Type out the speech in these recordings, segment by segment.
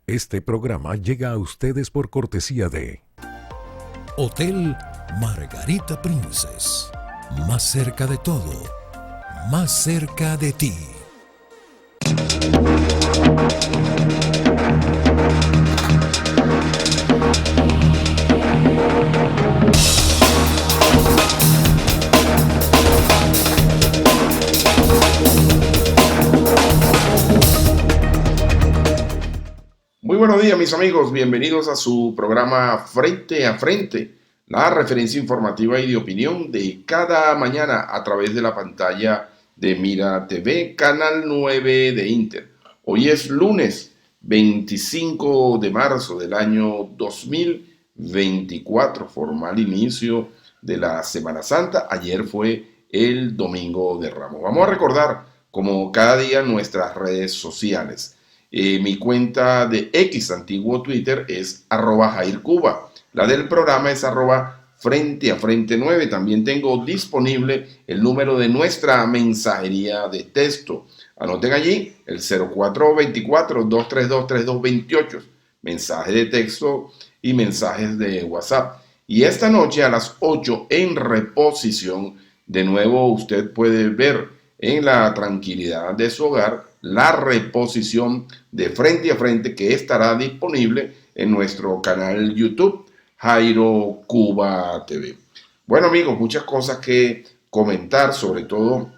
Este programa llega a ustedes por cortesía de Hotel Margarita Princess. Más cerca de todo, más cerca de ti. Muy buenos días, mis amigos. Bienvenidos a su programa Frente a Frente, la referencia informativa y de opinión de cada mañana a través de la pantalla de Mira TV, Canal 9 de Inter. Hoy es lunes 25 de marzo del año 2024, formal inicio de la Semana Santa. Ayer fue el Domingo de Ramos. Vamos a recordar, como cada día, nuestras redes sociales. Mi cuenta de X, antiguo Twitter, es @JairCuba. La del programa es @Frente a Frente 9. También tengo disponible el número de nuestra mensajería de texto. Anoten allí el 0424-232-3228. Mensaje de texto y mensajes de WhatsApp. Y esta noche a las 8 en reposición, de nuevo usted puede ver en la tranquilidad de su hogar la reposición de Frente a Frente, que estará disponible en nuestro canal YouTube, Jairo Cuba TV. Bueno, amigos, muchas cosas que comentar, sobre todo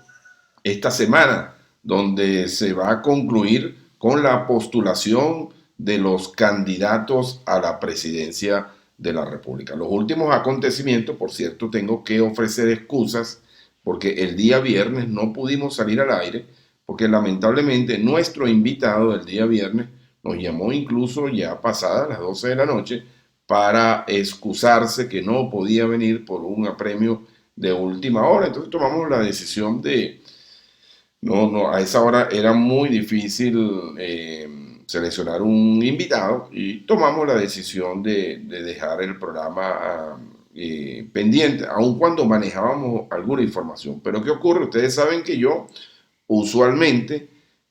esta semana, donde se va a concluir con la postulación de los candidatos a la presidencia de la República. Los últimos acontecimientos, por cierto, tengo que ofrecer excusas porque el día viernes no pudimos salir al aire, porque lamentablemente nuestro invitado del día viernes nos llamó incluso ya pasadas las 12 de la noche para excusarse que no podía venir por un apremio de última hora. Entonces tomamos la decisión de, a esa hora era muy difícil seleccionar un invitado y tomamos la decisión de dejar el programa pendiente, aun cuando manejábamos alguna información. Pero ¿qué ocurre? Ustedes saben que yo usualmente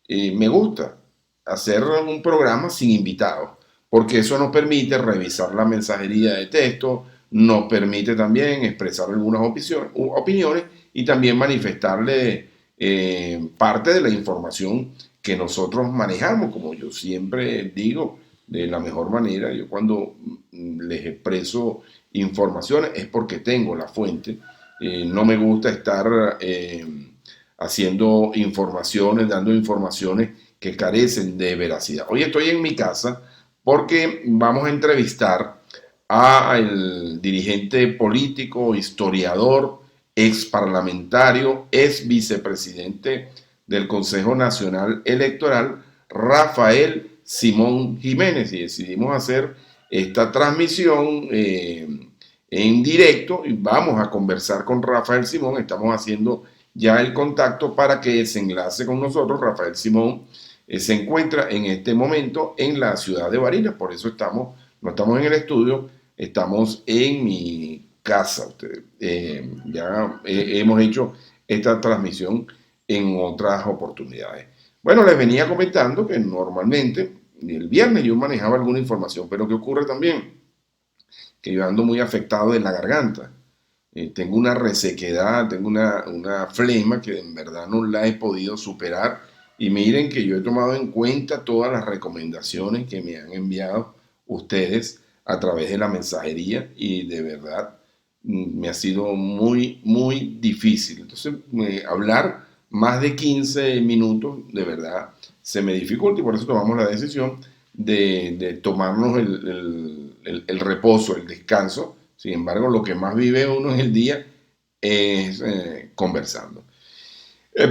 me gusta hacer un programa sin invitados, porque eso nos permite revisar la mensajería de texto, nos permite también expresar algunas opiniones y también manifestarle parte de la información que nosotros manejamos, como yo siempre digo, de la mejor manera. Yo cuando les expreso informaciones es porque tengo la fuente. No me gusta estar haciendo informaciones, dando informaciones que carecen de veracidad. Hoy estoy en mi casa porque vamos a entrevistar al dirigente político, historiador, ex parlamentario, ex vicepresidente del Consejo Nacional Electoral, Rafael Simón Jiménez, y decidimos hacer esta transmisión en directo y vamos a conversar con Rafael Simón. Estamos haciendo ya el contacto para que se enlace con nosotros. Rafael Simón se encuentra en este momento en la ciudad de Barinas, por eso no estamos en el estudio, estamos en mi casa. Ya hemos hecho esta transmisión en otras oportunidades. Bueno, les venía comentando que normalmente el viernes yo manejaba alguna información, pero ¿qué ocurre también? Que yo ando muy afectado de la garganta. Tengo una resequedad, tengo una flema que en verdad no la he podido superar. Y miren que yo he tomado en cuenta todas las recomendaciones que me han enviado ustedes a través de la mensajería y de verdad me ha sido muy, muy difícil. Entonces, hablar más de 15 minutos de verdad se me dificulta y por eso tomamos la decisión de tomarnos el reposo, el descanso. Sin embargo, lo que más vive uno en el día es conversando.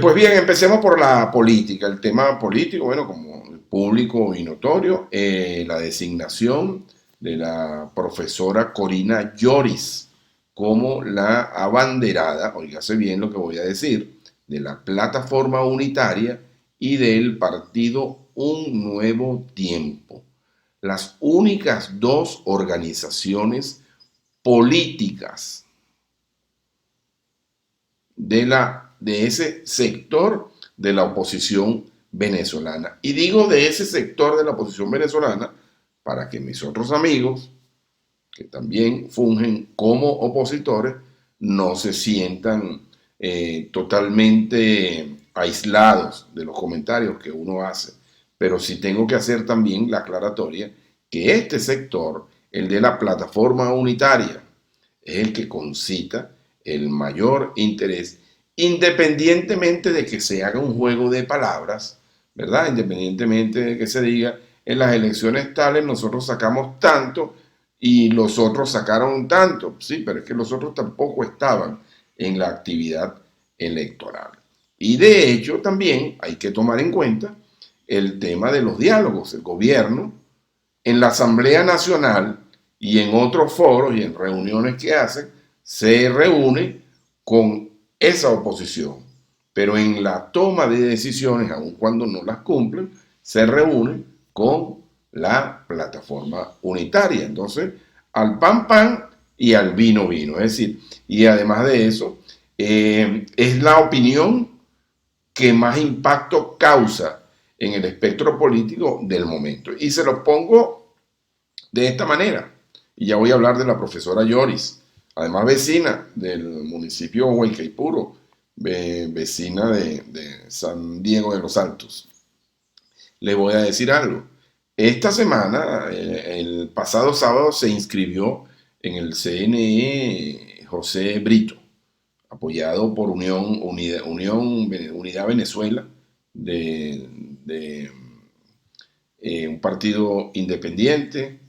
Pues bien, empecemos por la política. El tema político, bueno, como público y notorio, la designación de la profesora Corina Lloris como la abanderada, oígase bien lo que voy a decir, de la plataforma unitaria y del partido Un Nuevo Tiempo. Las únicas dos organizaciones políticas de ese sector de la oposición venezolana. Y digo de ese sector de la oposición venezolana para que mis otros amigos, que también fungen como opositores, no se sientan totalmente aislados de los comentarios que uno hace. Pero sí tengo que hacer también la aclaratoria que este sector, el de la plataforma unitaria, es el que concita el mayor interés, independientemente de que se haga un juego de palabras, ¿verdad? Independientemente de que se diga, en las elecciones tales nosotros sacamos tanto y los otros sacaron tanto. Sí, pero es que los otros tampoco estaban en la actividad electoral. Y de hecho también hay que tomar en cuenta el tema de los diálogos. El gobierno en la Asamblea Nacional y en otros foros y en reuniones que hacen, se reúne con esa oposición. Pero en la toma de decisiones, aun cuando no las cumplen, se reúne con la plataforma unitaria. Entonces, al pan pan y al vino vino. Es decir, y además de eso, es la opinión que más impacto causa en el espectro político del momento. Y se lo pongo de esta manera. Y ya voy a hablar de la profesora Yoris, además vecina del municipio de Huaycaipuro, vecina de San Diego de los Altos. Le voy a decir algo. Esta semana, el pasado sábado, se inscribió en el CNE José Brito, apoyado por Unidad Venezuela, de un partido independiente,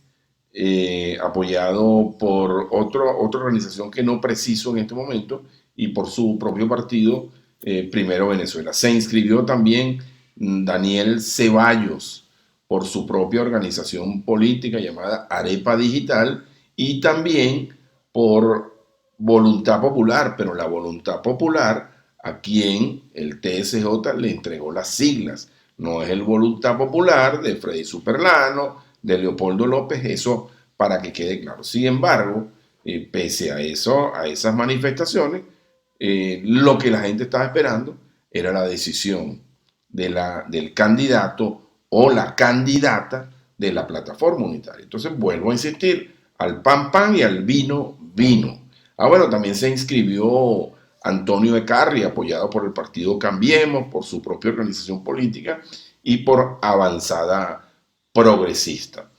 apoyado por otra organización que no preciso en este momento, y por su propio partido, Primero Venezuela. Se inscribió también Daniel Ceballos por su propia organización política llamada Arepa Digital, y también por Voluntad Popular, pero la Voluntad Popular a quien el TSJ le entregó las siglas. No es el Voluntad Popular de Freddy Superlano, de Leopoldo López, eso para que quede claro. Sin embargo, pese a eso, a esas manifestaciones, lo que la gente estaba esperando era la decisión del candidato o la candidata de la plataforma unitaria. Entonces vuelvo a insistir, al pan pan y al vino vino. Bueno, también se inscribió Antonio Ecarri, apoyado por el partido Cambiemos, por su propia organización política y por Avanzada Progresista.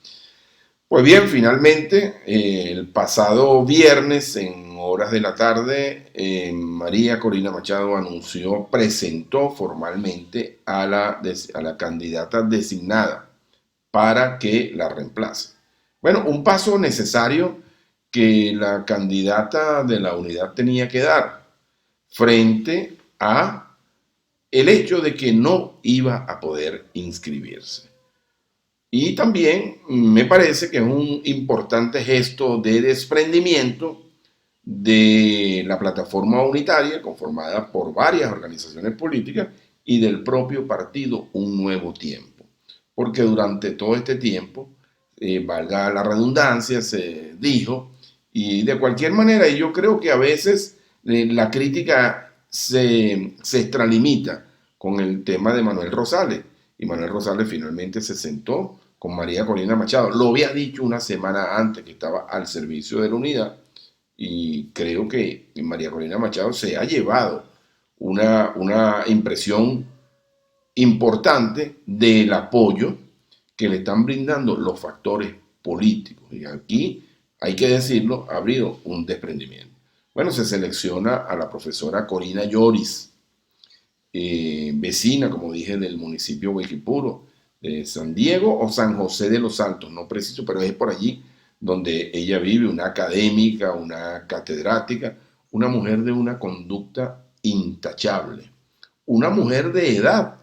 Pues bien, finalmente, el pasado viernes, en horas de la tarde, María Corina Machado presentó formalmente a la candidata designada para que la reemplace. Bueno, un paso necesario que la candidata de la unidad tenía que dar frente a el hecho de que no iba a poder inscribirse. Y también me parece que es un importante gesto de desprendimiento de la plataforma unitaria conformada por varias organizaciones políticas y del propio partido Un Nuevo Tiempo. Porque durante todo este tiempo, valga la redundancia, se dijo, y de cualquier manera, y yo creo que a veces la crítica se extralimita con el tema de Manuel Rosales, y Manuel Rosales finalmente se sentó con María Corina Machado. Lo había dicho una semana antes que estaba al servicio de la unidad, y creo que María Corina Machado se ha llevado una impresión importante del apoyo que le están brindando los factores políticos. Y aquí, hay que decirlo, ha habido un desprendimiento. Bueno, se selecciona a la profesora Corina Yoris, vecina, como dije, del municipio de Huaycaipuro, de San Diego o San José de los Altos, no preciso, pero es por allí donde ella vive, una académica, una catedrática, una mujer de una conducta intachable, una mujer de edad,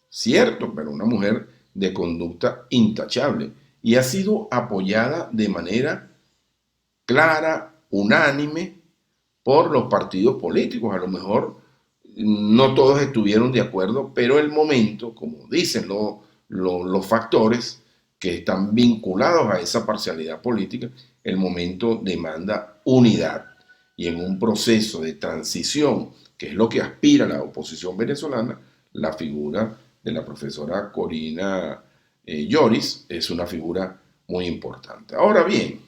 cierto, pero una mujer de conducta intachable, y ha sido apoyada de manera clara, unánime, por los partidos políticos. A lo mejor no todos estuvieron de acuerdo, pero el momento, como dicen los factores que están vinculados a esa parcialidad política, el momento demanda unidad. Y en un proceso de transición, que es lo que aspira la oposición venezolana, la figura de la profesora Corina Lloris es una figura muy importante. Ahora bien,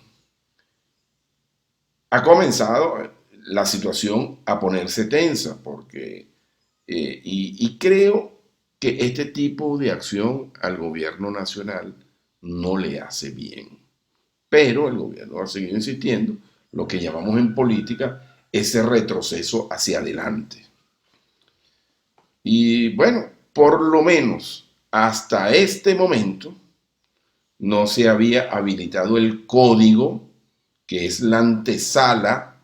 ha comenzado la situación a ponerse tensa porque, y creo que este tipo de acción al gobierno nacional no le hace bien. Pero el gobierno ha seguido insistiendo, lo que llamamos en política ese retroceso hacia adelante. Y bueno, por lo menos hasta este momento no se había habilitado el código, que es la antesala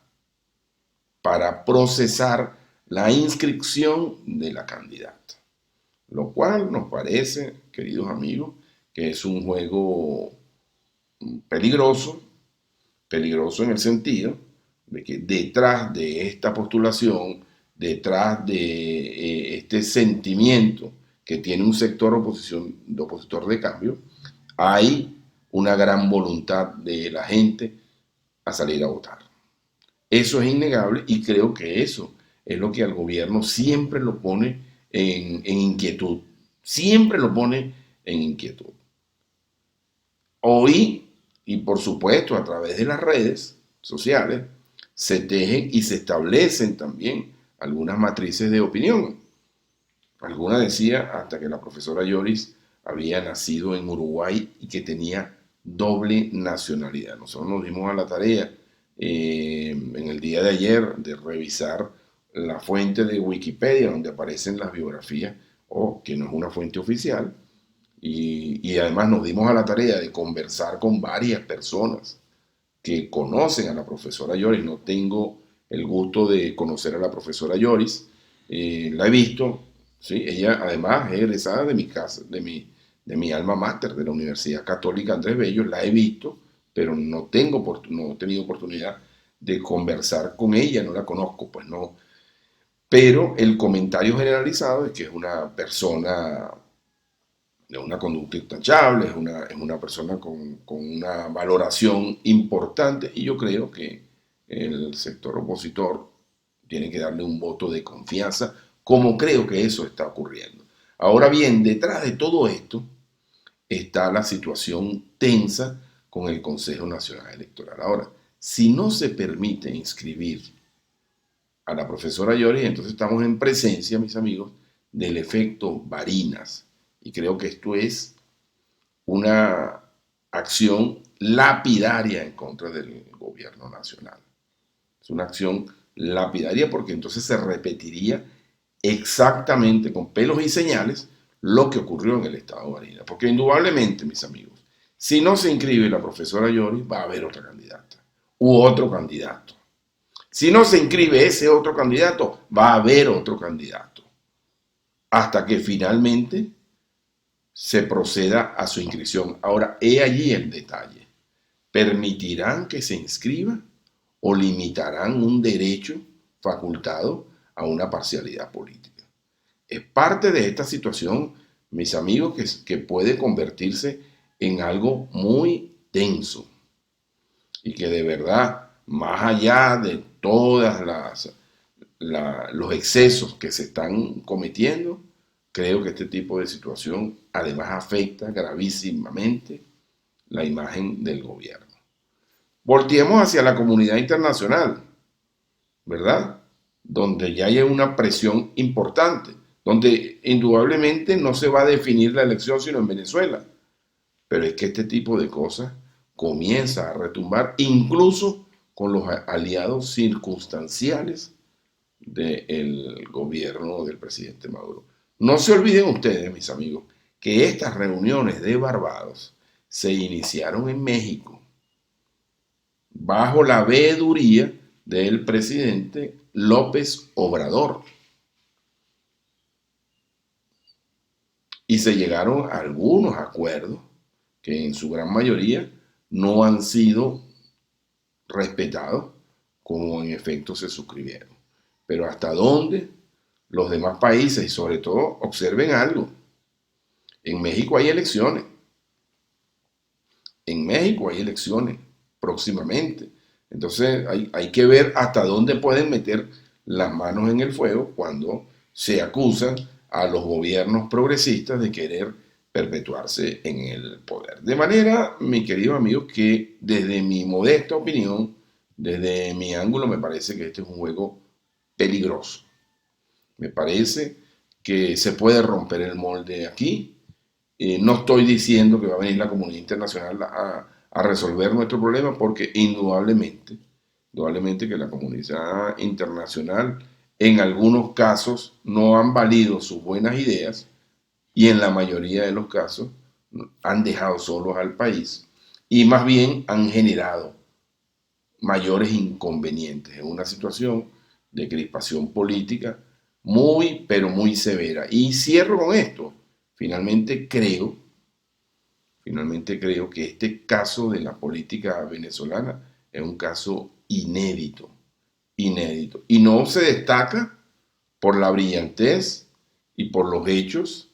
para procesar la inscripción de la candidata. Lo cual nos parece, queridos amigos, que es un juego peligroso en el sentido de que detrás de esta postulación, detrás de este sentimiento que tiene un sector opositor de cambio, hay una gran voluntad de la gente a salir a votar. Eso es innegable y creo que eso es lo que al gobierno siempre lo pone en inquietud. Siempre lo pone en inquietud. Hoy, y por supuesto a través de las redes sociales, se tejen y se establecen también algunas matrices de opinión. Alguna decía hasta que la profesora Lloris había nacido en Uruguay y que tenía doble nacionalidad. Nosotros nos dimos a la tarea en el día de ayer de revisar la fuente de Wikipedia donde aparecen las biografías, que no es una fuente oficial, y además nos dimos a la tarea de conversar con varias personas que conocen a la profesora Lloris. No tengo el gusto de conocer a la profesora Lloris, la he visto, ¿sí? Ella además es egresada de mi casa, de mi alma máter, de la Universidad Católica Andrés Bello, la he visto, pero no he tenido oportunidad de conversar con ella, no la conozco, pues no. Pero el comentario generalizado es que es una persona de una conducta intachable, es una persona con una valoración importante, y yo creo que el sector opositor tiene que darle un voto de confianza, como creo que eso está ocurriendo. Ahora bien, detrás de todo esto está la situación tensa con el Consejo Nacional Electoral. Ahora, si no se permite inscribir a la profesora Lloris, entonces estamos en presencia, mis amigos, del efecto Barinas. Y creo que esto es una acción lapidaria en contra del gobierno nacional. Es una acción lapidaria porque entonces se repetiría exactamente con pelos y señales lo que ocurrió en el estado de Barinas. Porque indudablemente, mis amigos, si no se inscribe la profesora Lloris, va a haber otra candidata u otro candidato. Si no se inscribe ese otro candidato, va a haber otro candidato. Hasta que finalmente se proceda a su inscripción. Ahora, he allí el detalle. ¿Permitirán que se inscriba o limitarán un derecho facultado a una parcialidad política? Es parte de esta situación, mis amigos, que puede convertirse en algo muy tenso y que de verdad, más allá de todas los excesos que se están cometiendo, creo que este tipo de situación además afecta gravísimamente la imagen del gobierno. Volteemos hacia la comunidad internacional, ¿verdad? Donde ya hay una presión importante, donde indudablemente no se va a definir la elección sino en Venezuela. Pero es que este tipo de cosas comienza a retumbar incluso con los aliados circunstanciales del gobierno del presidente Maduro. No se olviden ustedes, mis amigos, que estas reuniones de Barbados se iniciaron en México bajo la veeduría del presidente López Obrador. Y se llegaron a algunos acuerdos que en su gran mayoría no han sido respetados como en efecto se suscribieron. Pero hasta dónde los demás países, y sobre todo, observen algo. En México hay elecciones. En México hay elecciones próximamente. Entonces hay que ver hasta dónde pueden meter las manos en el fuego cuando se acusan a los gobiernos progresistas de querer perpetuarse en el poder. De manera, mi querido amigo, que desde mi modesta opinión, desde mi ángulo, me parece que este es un juego peligroso. Me parece que se puede romper el molde aquí. No estoy diciendo que va a venir la comunidad internacional a resolver nuestro problema, porque indudablemente que la comunidad internacional en algunos casos no han valido sus buenas ideas y en la mayoría de los casos han dejado solos al país y más bien han generado mayores inconvenientes en una situación de crispación política muy, pero muy severa. Y cierro con esto. Finalmente creo, finalmente creo que este caso de la política venezolana es un caso inédito, inédito. Y no se destaca por la brillantez y por los hechos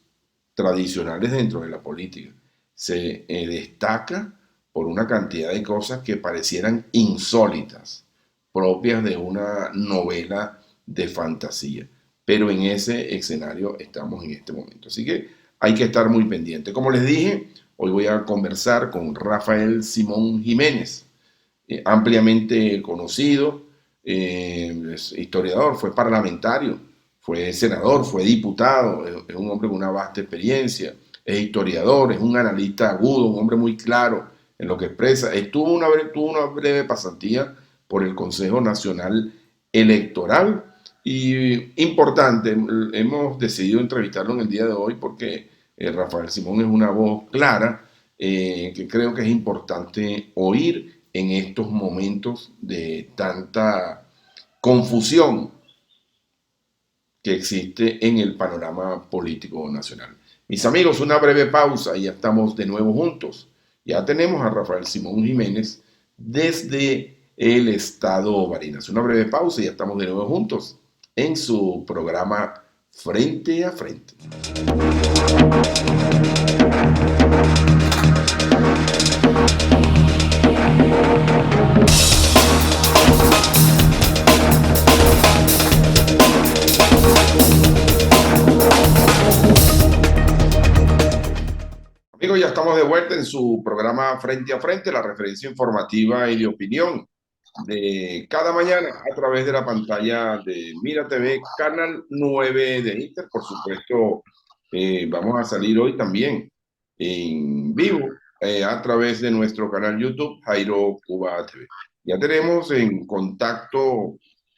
tradicionales dentro de la política. Se destaca por una cantidad de cosas que parecieran insólitas, propias de una novela de fantasía. Pero en ese escenario estamos en este momento. Así que hay que estar muy pendiente. Como les dije, hoy voy a conversar con Rafael Simón Jiménez, ampliamente conocido, es historiador, fue parlamentario, fue senador, fue diputado, es un hombre con una vasta experiencia, es historiador, es un analista agudo, un hombre muy claro en lo que expresa. Tuvo una breve pasantía por el Consejo Nacional Electoral y importante, hemos decidido entrevistarlo en el día de hoy porque Rafael Simón es una voz clara que creo que es importante oír en estos momentos de tanta confusión que existe en el panorama político nacional. Mis amigos, una breve pausa y ya estamos de nuevo juntos. Ya tenemos a Rafael Simón Jiménez desde el estado Barinas. Una breve pausa y ya estamos de nuevo juntos en su programa Frente a Frente. Amigos, ya estamos de vuelta en su programa Frente a Frente, la referencia informativa y de opinión de cada mañana a través de la pantalla de Mira TV, Canal 9 de Inter. Por supuesto, vamos a salir hoy también en vivo a través de nuestro canal YouTube, Jairo Cuba TV. Ya tenemos en contacto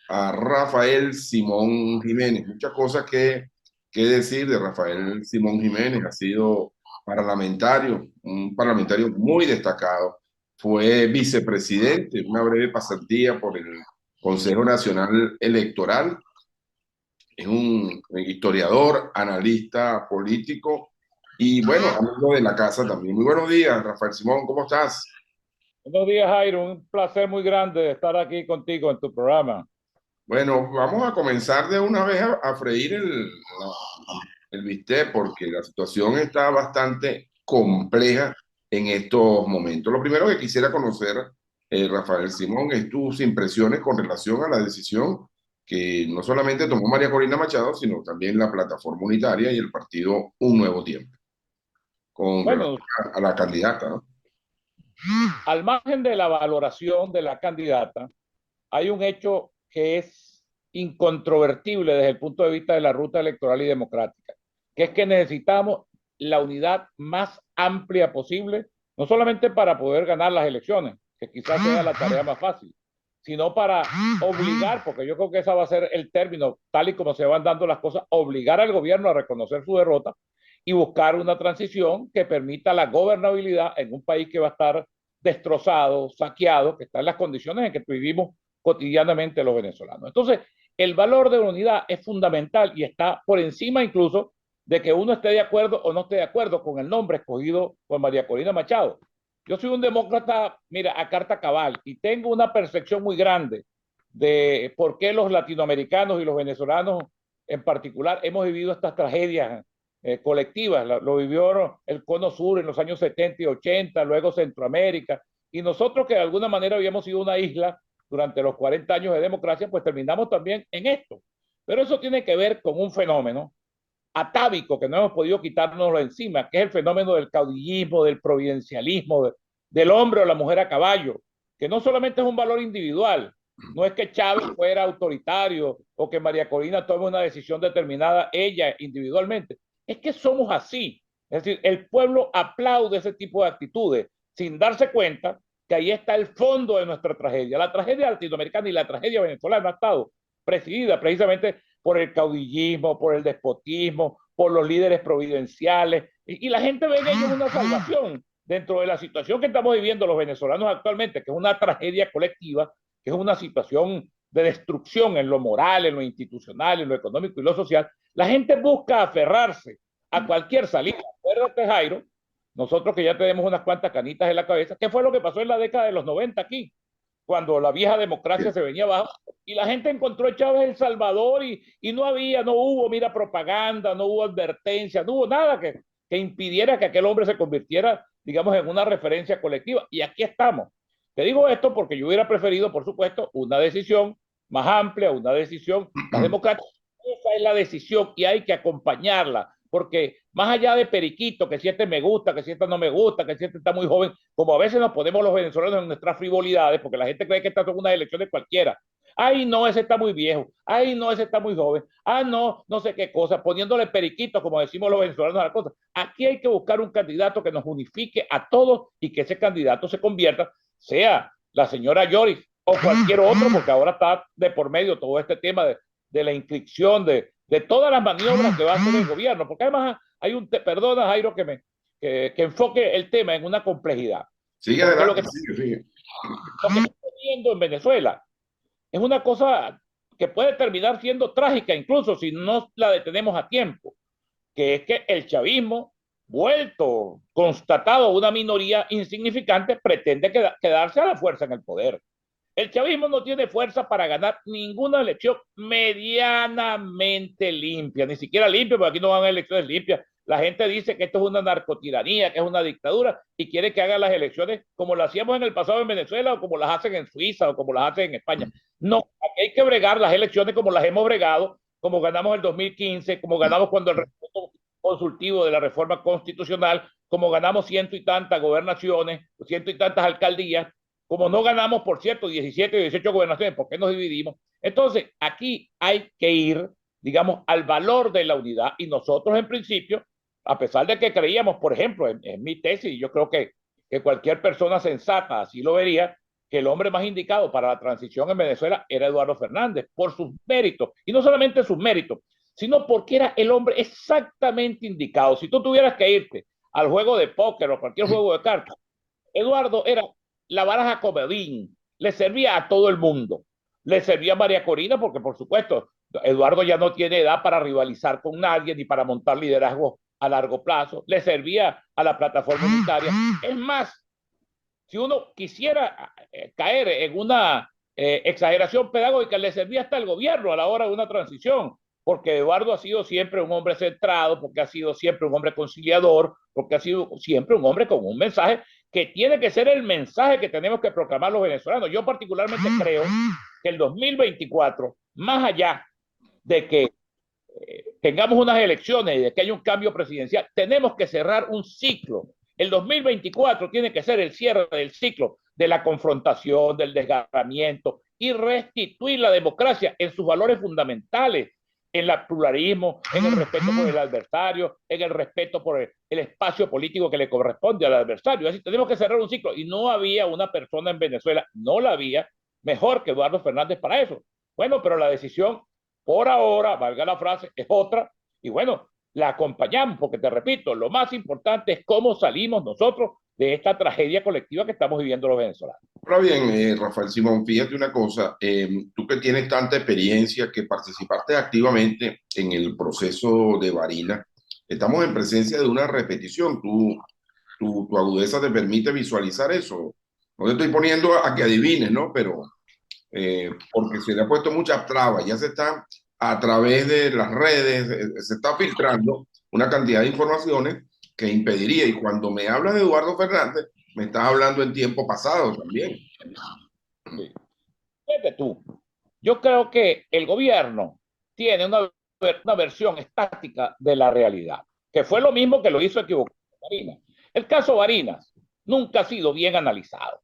a Rafael Simón Jiménez. Muchas cosas que decir de Rafael Simón Jiménez. Ha sido parlamentario, un parlamentario muy destacado. Fue vicepresidente, una breve pasantía por el Consejo Nacional Electoral. Es un historiador, analista político y bueno, amigo de la casa también. Muy buenos días, Rafael Simón, ¿cómo estás? Buenos días, Jairo. Un placer muy grande estar aquí contigo en tu programa. Bueno, vamos a comenzar de una vez a freír el bistec porque la situación está bastante compleja en estos momentos. Lo primero que quisiera conocer, Rafael Simón, es tus impresiones con relación a la decisión que no solamente tomó María Corina Machado, sino también la plataforma unitaria y el partido Un Nuevo Tiempo, con Bueno, relación a la candidata, ¿no? al margen de la valoración de la candidata, hay un hecho que es incontrovertible desde el punto de vista de la ruta electoral y democrática, que es que necesitamos la unidad más amplia posible, no solamente para poder ganar las elecciones, que quizás sea la tarea más fácil, sino para obligar, porque yo creo que ese va a ser el término, tal y como se van dando las cosas, obligar al gobierno a reconocer su derrota y buscar una transición que permita la gobernabilidad en un país que va a estar destrozado, saqueado, que está en las condiciones en que vivimos cotidianamente los venezolanos. Entonces, el valor de la unidad es fundamental y está por encima incluso de que uno esté de acuerdo o no esté de acuerdo con el nombre escogido por María Corina Machado. Yo soy un demócrata, mira, a carta cabal y tengo una percepción muy grande de por qué los latinoamericanos y los venezolanos en particular hemos vivido estas tragedias colectivas. Lo vivió el Cono Sur en los años 70 y 80, luego Centroamérica, y nosotros que de alguna manera habíamos sido una isla durante los 40 años de democracia, pues terminamos también en esto. Pero eso tiene que ver con un fenómeno atávico que no hemos podido quitárnoslo encima, que es el fenómeno del caudillismo, del providencialismo, del hombre o la mujer a caballo, que no solamente es un valor individual, no es que Chávez fuera autoritario o que María Corina tome una decisión determinada ella individualmente, es que somos así. Es decir, el pueblo aplaude ese tipo de actitudes sin darse cuenta que ahí está el fondo de nuestra tragedia. La tragedia latinoamericana y la tragedia venezolana ha estado presidida precisamente por el caudillismo, por el despotismo, por los líderes providenciales, y la gente ve en ellos una salvación dentro de la situación que estamos viviendo los venezolanos actualmente, que es una tragedia colectiva, que es una situación de destrucción en lo moral, en lo institucional, en lo económico y lo social. La gente busca aferrarse a cualquier salida. Acuérdate, Jairo, nosotros que ya tenemos unas cuantas canitas en la cabeza, ¿qué fue lo que pasó en la década de los 90 aquí? Cuando la vieja democracia se venía abajo y la gente encontró a Chávez El Salvador y no hubo, mira, propaganda, no hubo advertencia, no hubo nada que impidiera que aquel hombre se convirtiera, digamos, en una referencia colectiva. Y aquí estamos. Te digo esto porque yo hubiera preferido, por supuesto, una decisión más amplia, una decisión más democrática. Esa es la decisión y hay que acompañarla, porque más allá de periquito, que si este me gusta, que si este no me gusta, que si este está muy joven, como a veces nos ponemos los venezolanos en nuestras frivolidades, porque la gente cree que estas son unas elecciones cualquiera. Ay, no, ese está muy viejo. Ay, no, ese está muy joven. Ah, no, no sé qué cosa, poniéndole periquito, como decimos los venezolanos a la cosa. Aquí hay que buscar un candidato que nos unifique a todos y que ese candidato se convierta, sea la señora Lloris o cualquier otro, porque ahora está de por medio todo este tema de la inscripción, de todas las maniobras que va a hacer el gobierno, porque además hay perdona Jairo que enfoque el tema en una complejidad. Sigue porque adelante, sigue. Lo que está viendo en Venezuela es una cosa que puede terminar siendo trágica, incluso si no la detenemos a tiempo, que es que el chavismo, vuelto, constatado una minoría insignificante, pretende quedarse a la fuerza en el poder. El chavismo no tiene fuerza para ganar ninguna elección medianamente limpia, ni siquiera limpia, porque aquí no van a elecciones limpias. La gente dice que esto es una narcotiranía, que es una dictadura, y quiere que hagan las elecciones como lo hacíamos en el pasado en Venezuela, o como las hacen en Suiza, o como las hacen en España. No, aquí hay que bregar las elecciones como las hemos bregado, como ganamos el 2015, como ganamos cuando el referéndum consultivo de la reforma constitucional, como ganamos ciento y tantas gobernaciones, ciento y tantas alcaldías, como no ganamos, por cierto, 17 o 18 gobernaciones, ¿por qué nos dividimos? Entonces, aquí hay que ir, digamos, al valor de la unidad, y nosotros en principio, a pesar de que creíamos, por ejemplo, en mi tesis, y yo creo que cualquier persona sensata así lo vería, que el hombre más indicado para la transición en Venezuela era Eduardo Fernández, por sus méritos, y no solamente sus méritos, sino porque era el hombre exactamente indicado. Si tú tuvieras que irte al juego de póker o cualquier juego de cartas, Eduardo era la baraja comodín, le servía a todo el mundo. Le servía a María Corina porque, por supuesto, Eduardo ya no tiene edad para rivalizar con nadie ni para montar liderazgo a largo plazo. Le servía a la plataforma unitaria. Es más, si uno quisiera caer en una exageración pedagógica, le servía hasta el gobierno a la hora de una transición, porque Eduardo ha sido siempre un hombre centrado, porque ha sido siempre un hombre conciliador, porque ha sido siempre un hombre con un mensaje que tiene que ser el mensaje que tenemos que proclamar los venezolanos. Yo particularmente creo que el 2024, más allá de que tengamos unas elecciones y de que haya un cambio presidencial, tenemos que cerrar un ciclo. El 2024 tiene que ser el cierre del ciclo de la confrontación, del desgarramiento y restituir la democracia en sus valores fundamentales, en el pluralismo, en el respeto por el adversario, en el respeto por el espacio político que le corresponde al adversario. Es decir, tenemos que cerrar un ciclo y no había una persona en Venezuela, no la había, mejor que Eduardo Fernández para eso. Bueno, pero la decisión por ahora, valga la frase, es otra, y bueno, la acompañamos, porque te repito, lo más importante es cómo salimos nosotros de esta tragedia colectiva que estamos viviendo los venezolanos. Ahora bien, Rafael Simón, fíjate una cosa, tú que tienes tanta experiencia, que participaste activamente en el proceso de Varina, estamos en presencia de una repetición, tu agudeza te permite visualizar eso. No te estoy poniendo a que adivines, ¿no? Pero porque se le ha puesto muchas trabas, ya se está a través de las redes, se está filtrando una cantidad de informaciones que impediría, y cuando me hablas de Eduardo Fernández, me estás hablando en tiempo pasado también. Sí. Fíjate tú, yo creo que el gobierno tiene una una versión estática de la realidad, que fue lo mismo que lo hizo equivocado Barinas. El caso Barinas nunca ha sido bien analizado.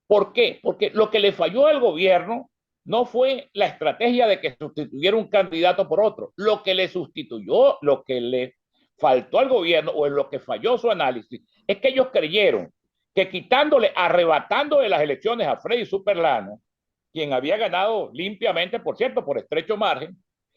¿Por qué? Porque lo que le falló al gobierno no fue la estrategia de que sustituyera un candidato por otro. Lo que le sustituyó, lo que le faltó al gobierno o en lo que falló su análisis, es que ellos creyeron que quitándole, arrebatando de las elecciones a Freddy Superlano, quien había ganado limpiamente, por cierto, por estrecho margen,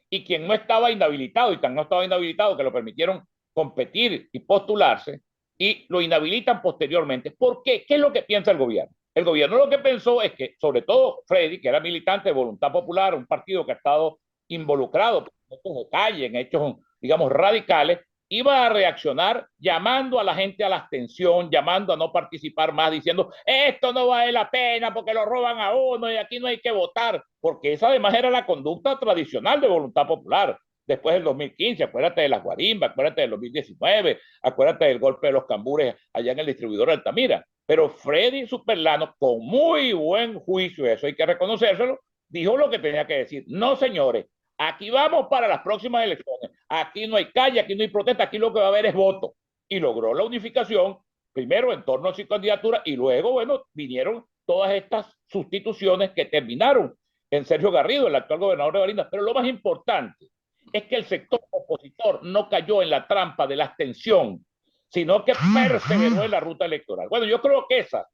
y quien no estaba inhabilitado, y tan no estaba inhabilitado que lo permitieron competir y postularse, y lo inhabilitan posteriormente. ¿Por qué? ¿Qué es lo que piensa el gobierno? El gobierno lo que pensó es que, sobre todo Freddy, que era militante de Voluntad Popular, un partido que ha estado involucrado en hechos de calle, en hechos, digamos, radicales, iba a reaccionar llamando a la gente a la abstención, llamando a no participar más, diciendo, esto no vale la pena porque lo roban a uno y aquí no hay que votar, porque esa además era la conducta tradicional de Voluntad Popular. Después del 2015, acuérdate de las guarimbas, acuérdate del 2019, acuérdate del golpe de los cambures allá en el distribuidor de Altamira. Pero Freddy Superlano, con muy buen juicio, eso hay que reconocérselo, dijo lo que tenía que decir. No, señores, aquí vamos para las próximas elecciones. Aquí no hay calle, aquí no hay protesta, aquí lo que va a haber es voto. Y logró la unificación, primero en torno a su candidatura, y luego, bueno, vinieron todas estas sustituciones que terminaron en Sergio Garrido, el actual gobernador de Barinas. Pero lo más importante es que el sector opositor no cayó en la trampa de la abstención, sino que perseveró en la ruta electoral. Bueno, yo creo que esa,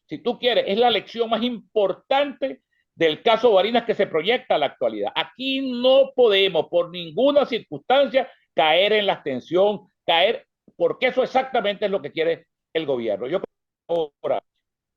si tú quieres, es la lección más importante del caso Barinas que se proyecta a la actualidad. Aquí no podemos, por ninguna circunstancia, caer en la abstención, porque eso exactamente es lo que quiere el gobierno. Yo creo que ahora,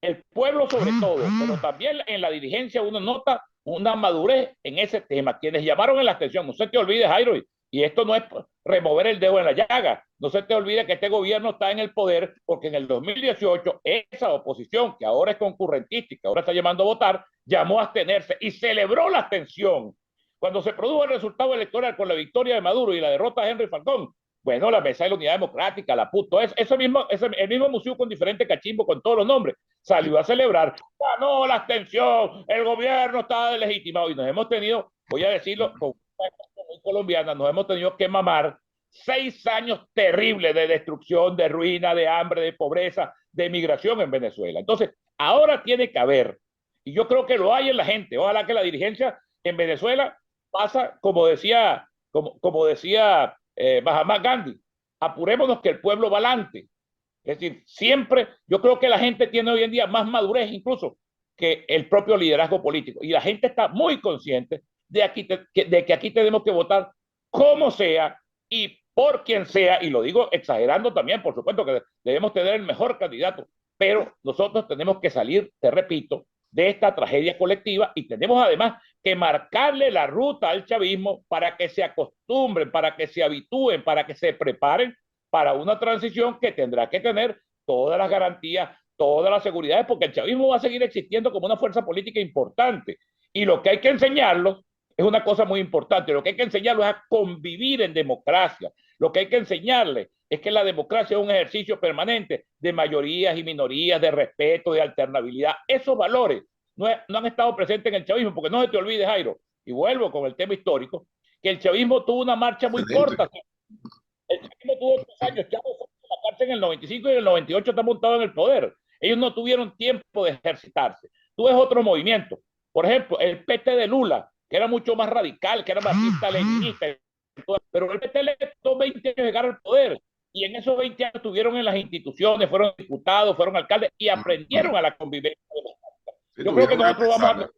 el pueblo sobre todo, pero también en la dirigencia uno nota una madurez en ese tema. Quienes llamaron en la abstención, no se te olvide, Jairo, y esto no es remover el dedo en la llaga, no se te olvide que este gobierno está en el poder porque en el 2018 esa oposición, que ahora es concurrentista y que ahora está llamando a votar, llamó a abstenerse y celebró la abstención. Cuando se produjo el resultado electoral con la victoria de Maduro y la derrota de Henry Falcón, bueno, la Mesa de la Unidad Democrática, la PUTO, el mismo museo con diferente cachimbo, con todos los nombres, salió a celebrar, ganó la abstención, el gobierno está deslegitimado, y nos hemos tenido, voy a decirlo con muy colombiana, nos hemos tenido que mamar 6 años terribles de destrucción, de ruina, de hambre, de pobreza, de migración en Venezuela. Entonces, ahora tiene que haber, y yo creo que lo hay en la gente, ojalá que la dirigencia en Venezuela pasa, como decía Mahatma Gandhi, apurémonos que el pueblo va adelante. Es decir, siempre, yo creo que la gente tiene hoy en día más madurez incluso que el propio liderazgo político, y la gente está muy consciente de que aquí tenemos que votar como sea y por quien sea, y lo digo exagerando también, por supuesto que debemos tener el mejor candidato, pero nosotros tenemos que salir, te repito, de esta tragedia colectiva, y tenemos además que marcarle la ruta al chavismo para que se acostumbren, para que se habitúen, para que se preparen para una transición que tendrá que tener todas las garantías, todas las seguridades, porque el chavismo va a seguir existiendo como una fuerza política importante, y lo que hay que enseñarlos es una cosa muy importante. Lo que hay que enseñarlos es a convivir en democracia. Lo que hay que enseñarles es que la democracia es un ejercicio permanente de mayorías y minorías, de respeto, de alternabilidad. Esos valores no han estado presentes en el chavismo, porque no se te olvide, Jairo, y vuelvo con el tema histórico, que el chavismo tuvo una marcha muy corta. El chavismo tuvo 3 años, Chávez fue a la cárcel en el 95 y en el 98 está montado en el poder. Ellos no tuvieron tiempo de ejercitarse. Tú ves otro movimiento, por ejemplo, el PT de Lula, que era mucho más radical, que era marxista, leninista, pero el PT le costó 20 años llegar al poder, y en esos 20 años estuvieron en las instituciones, fueron diputados, fueron alcaldes y aprendieron a la convivencia. Yo creo que nosotros vamos a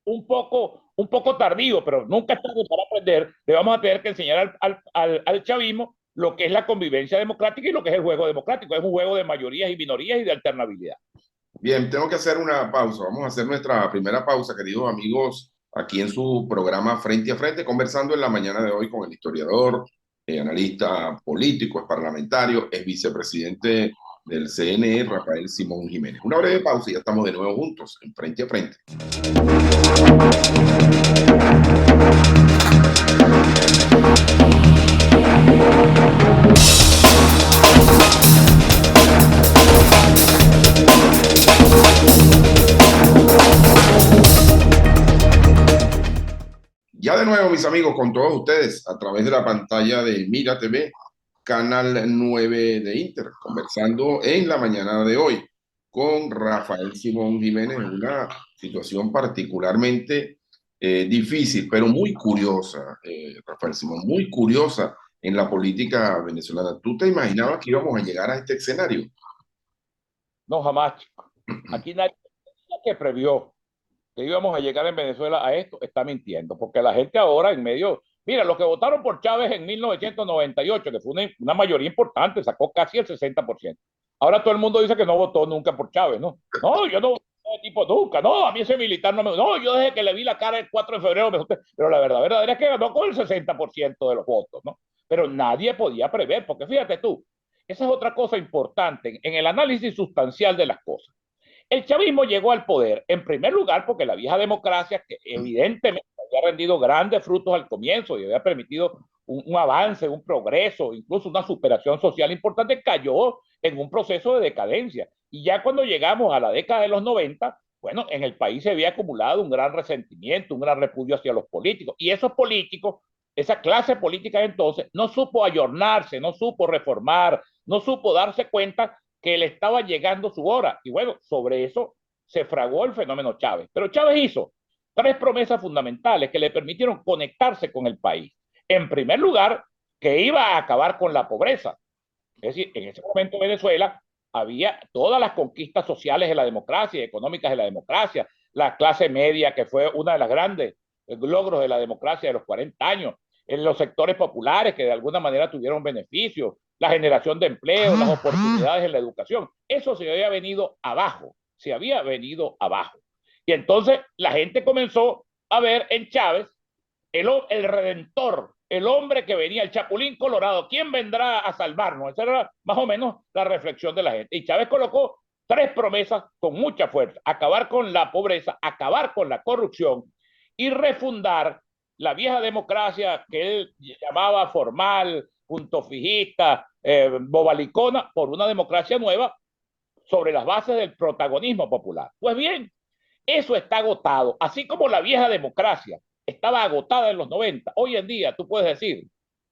un poco tardío, pero nunca es tarde para aprender. Le vamos a tener que enseñar al chavismo lo que es la convivencia democrática y lo que es el juego democrático. Es un juego de mayorías y minorías y de alternabilidad. Bien, tengo que hacer una pausa. Vamos a hacer nuestra primera pausa, queridos amigos, aquí en su programa Frente a Frente, conversando en la mañana de hoy con el historiador, analista político, es parlamentario, es vicepresidente del CNE, Rafael Simón Jiménez. Una breve pausa y ya estamos de nuevo juntos en Frente a Frente. Ya de nuevo, mis amigos, con todos ustedes a través de la pantalla de Mira TV, canal 9 de Inter, conversando en la mañana de hoy con Rafael Simón Jiménez en una situación particularmente difícil, pero muy curiosa, Rafael Simón, muy curiosa en la política venezolana. ¿Tú te imaginabas que íbamos a llegar a este escenario? No, jamás, chico. Aquí nadie que previó que íbamos a llegar en Venezuela a esto está mintiendo, porque la gente ahora en medio, mira, los que votaron por Chávez en 1998, que fue una mayoría importante, sacó casi el 60%. Ahora todo el mundo dice que no votó nunca por Chávez, ¿no? No, yo no voté tipo nunca, no, a mí ese militar no me... No, yo desde que le vi la cara el 4 de febrero me asusté, pero la verdadera es que ganó con el 60% de los votos, ¿no? Pero nadie podía prever, porque fíjate tú, esa es otra cosa importante en el análisis sustancial de las cosas. El chavismo llegó al poder, en primer lugar, porque la vieja democracia, que evidentemente había rendido grandes frutos al comienzo y había permitido un avance, un progreso, incluso una superación social importante, cayó en un proceso de decadencia. Y ya cuando llegamos a la década de los 90, bueno, en el país se había acumulado un gran resentimiento, un gran repudio hacia los políticos. Y esos políticos, esa clase política entonces, no supo ayornarse, no supo reformar, no supo darse cuenta que le estaba llegando su hora. Y bueno, sobre eso se fraguó el fenómeno Chávez. Pero Chávez hizo tres promesas fundamentales que le permitieron conectarse con el país. En primer lugar, que iba a acabar con la pobreza. Es decir, en ese momento Venezuela había todas las conquistas sociales de la democracia, económicas de la democracia, la clase media, que fue una de las grandes logros de la democracia de los 40 años, en los sectores populares que de alguna manera tuvieron beneficios, la generación de empleo, las oportunidades en la educación. Eso se había venido abajo, se había venido abajo. Y entonces la gente comenzó a ver en Chávez el redentor, el hombre que venía, el Chapulín Colorado. ¿Quién vendrá a salvarnos? Esa era más o menos la reflexión de la gente. Y Chávez colocó tres promesas con mucha fuerza: acabar con la pobreza, acabar con la corrupción y refundar la vieja democracia que él llamaba formal, punto fijista, bobalicona, por una democracia nueva sobre las bases del protagonismo popular. Pues bien, eso está agotado, así como la vieja democracia estaba agotada en los 90. Hoy en día tú puedes decir,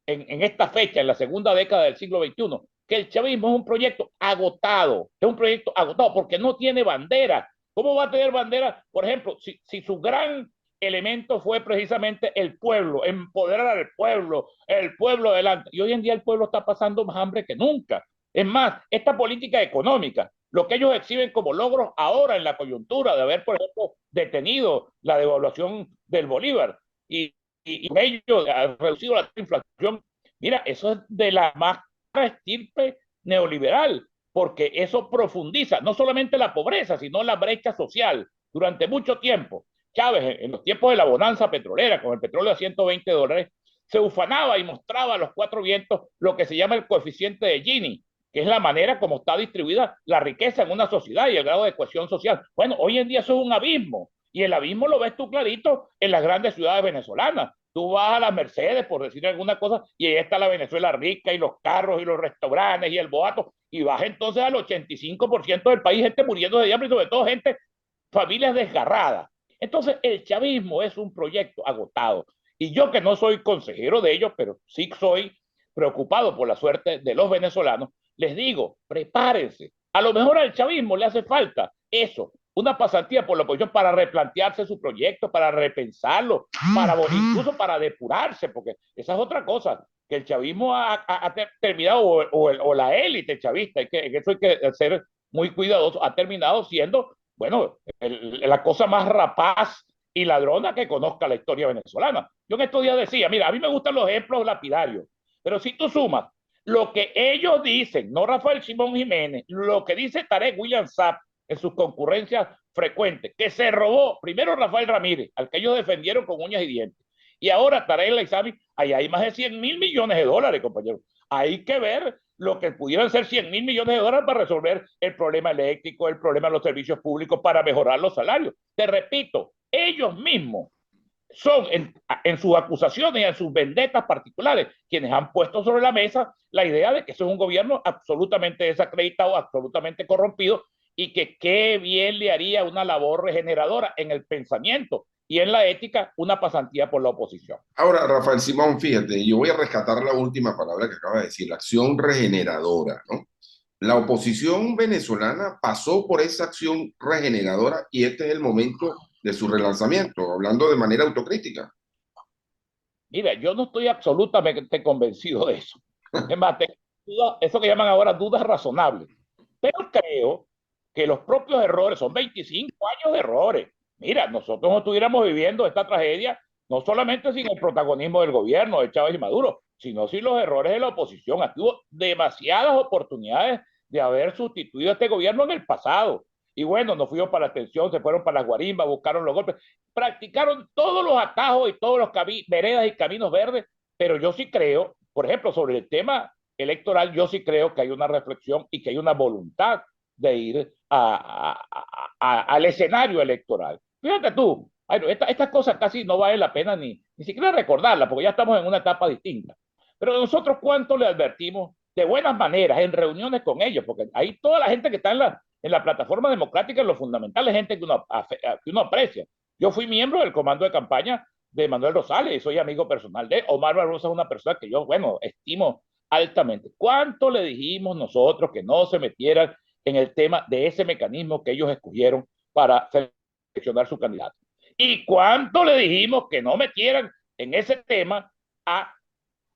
en esta fecha, en la segunda década del siglo XXI, que el chavismo es un proyecto agotado, es un proyecto agotado porque no tiene bandera. ¿Cómo va a tener bandera? Por ejemplo, si su gran elemento fue precisamente el pueblo, empoderar al pueblo, el pueblo adelante. Y hoy en día el pueblo está pasando más hambre que nunca. Es más, esta política económica, lo que ellos exhiben como logros ahora en la coyuntura de haber, por ejemplo, detenido la devaluación del Bolívar y con ello ha reducido la inflación. Mira, eso es de la más estirpe neoliberal, porque eso profundiza no solamente la pobreza, sino la brecha social. Durante mucho tiempo, Chávez, en los tiempos de la bonanza petrolera, con el petróleo a $120, se ufanaba y mostraba a los cuatro vientos lo que se llama el coeficiente de Gini, que es la manera como está distribuida la riqueza en una sociedad y el grado de cohesión social. Bueno, hoy en día eso es un abismo, y el abismo lo ves tú clarito en las grandes ciudades venezolanas. Tú vas a las Mercedes, por decir alguna cosa, y ahí está la Venezuela rica, y los carros, y los restaurantes, y el boato, y vas entonces al 85% del país, gente muriendo de hambre, y sobre todo gente, familias desgarradas. Entonces, el chavismo es un proyecto agotado. Y yo, que no soy consejero de ellos, pero sí soy preocupado por la suerte de los venezolanos, les digo, prepárense. A lo mejor al chavismo le hace falta eso, una pasantía por la oposición para replantearse su proyecto, para repensarlo, incluso para depurarse, porque esa es otra cosa, que el chavismo ha terminado, o la élite chavista, en eso hay que ser muy cuidadoso, ha terminado siendo, bueno, la cosa más rapaz y ladrona que conozca la historia venezolana. Yo en estos días decía, mira, a mí me gustan los ejemplos lapidarios, pero si tú sumas lo que ellos dicen, no Rafael Simón Jiménez, lo que dice Tarek William Saab en sus concurrencias frecuentes, que se robó primero Rafael Ramírez, al que ellos defendieron con uñas y dientes, y ahora Tarek El Aissami, ahí hay más de 100.000 millones de dólares, compañeros. Hay que ver lo que pudieran ser 100.000 millones de dólares para resolver el problema eléctrico, el problema de los servicios públicos, para mejorar los salarios. Te repito, ellos mismos son en sus acusaciones y en sus vendetas particulares quienes han puesto sobre la mesa la idea de que eso es un gobierno absolutamente desacreditado, absolutamente corrompido, y que qué bien le haría una labor regeneradora en el pensamiento y en la ética una pasantía por la oposición. Ahora, Rafael Simón, fíjate, yo voy a rescatar la última palabra que acaba de decir, la acción regeneradora, ¿no? La oposición venezolana pasó por esa acción regeneradora y este es el momento de su relanzamiento, hablando de manera autocrítica. Mira, yo no estoy absolutamente convencido de eso. Es más, eso que llaman ahora dudas razonables. Pero creo que los propios errores, son 25 años de errores. Mira, nosotros no estuviéramos viviendo esta tragedia, no solamente sin el protagonismo del gobierno de Chávez y Maduro, sino sin los errores de la oposición. Aquí hubo demasiadas oportunidades de haber sustituido a este gobierno en el pasado. Y bueno, no fuimos para la atención, se fueron para las guarimbas, buscaron los golpes, practicaron todos los atajos y todos los veredas y caminos verdes, pero yo sí creo, por ejemplo, sobre el tema electoral, yo sí creo que hay una reflexión y que hay una voluntad de ir al escenario electoral. Fíjate tú, estas cosas casi no vale la pena ni siquiera recordarlas, porque ya estamos en una etapa distinta. Pero nosotros, ¿cuánto le advertimos de buenas maneras en reuniones con ellos? Porque ahí toda la gente que está en la plataforma democrática, en lo fundamental, es gente que uno aprecia. Yo fui miembro del comando de campaña de Manuel Rosales y soy amigo personal de Omar Barbosa, es una persona que yo, bueno, estimo altamente. ¿Cuánto le dijimos nosotros que no se metieran en el tema de ese mecanismo que ellos escogieron para seleccionar su candidato? ¿Y cuánto le dijimos que no metieran en ese tema a